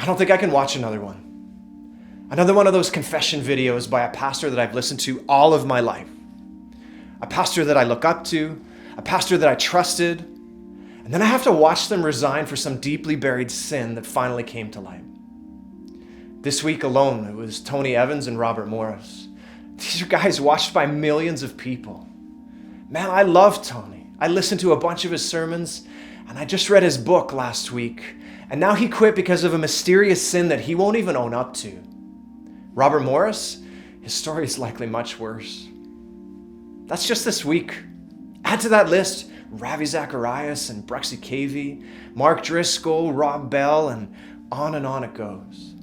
I don't think I can watch another one. Another one of those confession videos by a pastor that I've listened to all of my life. A pastor that I look up to, a pastor that I trusted, and then I have to watch them resign for some deeply buried sin that finally came to light. This week alone, it was Tony Evans and Robert Morris. These are guys watched by millions of people. Man, I love Tony. I listened to a bunch of his sermons, and I just read his book last week, and now he quit because of a mysterious sin that he won't even own up to. Robert Morris, his story is likely much worse. That's just this week. Add to that list Ravi Zacharias and Bruxy Cavey, Mark Driscoll, Rob Bell, and on it goes.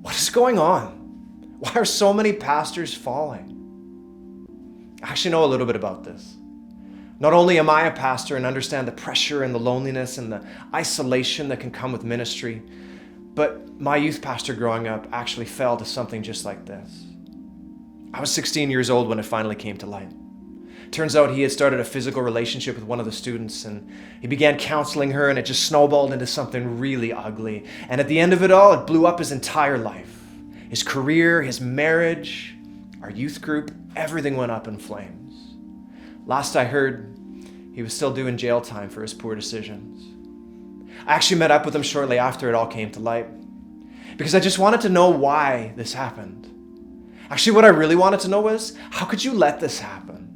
What is going on? Why are so many pastors falling? I actually know a little bit about this. Not only am I a pastor and understand the pressure and the loneliness and the isolation that can come with ministry, but my youth pastor growing up actually fell to something just like this. I was 16 years old when it finally came to light. Turns out he had started a physical relationship with one of the students, and he began counseling her, and it just snowballed into something really ugly. And at the end of it all, it blew up his entire life. His career, his marriage, our youth group, everything went up in flames. Last I heard, he was still doing jail time for his poor decisions. I actually met up with him shortly after it all came to light, because I just wanted to know why this happened. Actually, what I really wanted to know was, how could you let this happen?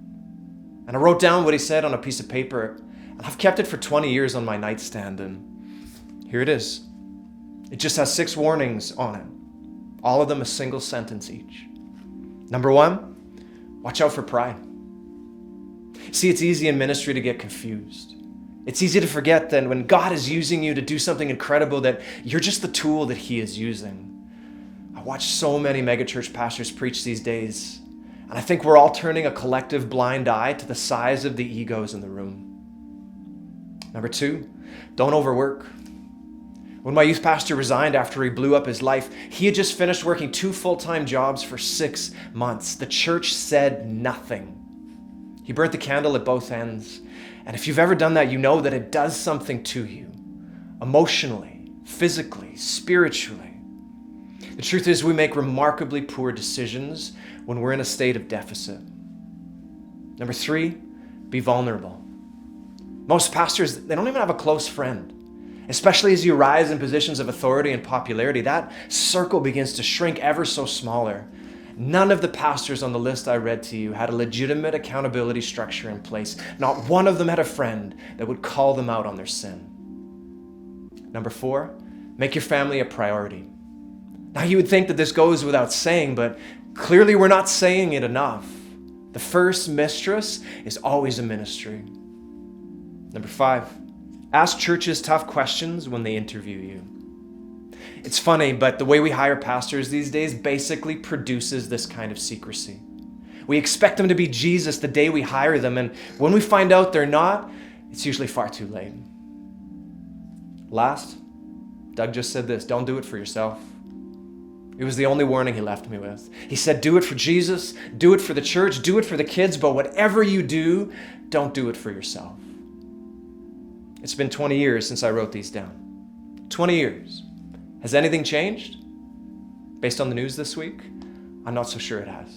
And I wrote down what he said on a piece of paper, and I've kept it for 20 years on my nightstand, and here it is. It just has 6 warnings on it, all of them a single sentence each. Number 1, watch out for pride. See, it's easy in ministry to get confused. It's easy to forget that when God is using you to do something incredible, that you're just the tool that he is using. I watch so many megachurch pastors preach these days, and I think we're all turning a collective blind eye to the size of the egos in the room. Number 2, don't overwork. When my youth pastor resigned after he blew up his life, he had just finished working 2 full-time jobs for 6 months. The church said nothing. He burnt the candle at both ends. And if you've ever done that, you know that it does something to you, emotionally, physically, spiritually. The truth is, we make remarkably poor decisions when we're in a state of deficit. Number 3, be vulnerable. Most pastors, they don't even have a close friend. Especially as you rise in positions of authority and popularity, that circle begins to shrink ever so smaller. None of the pastors on the list I read to you had a legitimate accountability structure in place. Not one of them had a friend that would call them out on their sin. Number 4, make your family a priority. Now you would think that this goes without saying, but clearly we're not saying it enough. The first mistress is always a ministry. Number 5, ask churches tough questions when they interview you. It's funny, but the way we hire pastors these days basically produces this kind of secrecy. We expect them to be Jesus the day we hire them, and when we find out they're not, it's usually far too late. Last, Doug just said this: don't do it for yourself. It was the only warning he left me with. He said, do it for Jesus, do it for the church, do it for the kids, but whatever you do, don't do it for yourself. It's been 20 years since I wrote these down. 20 years. Has anything changed? Based on the news this week, I'm not so sure it has.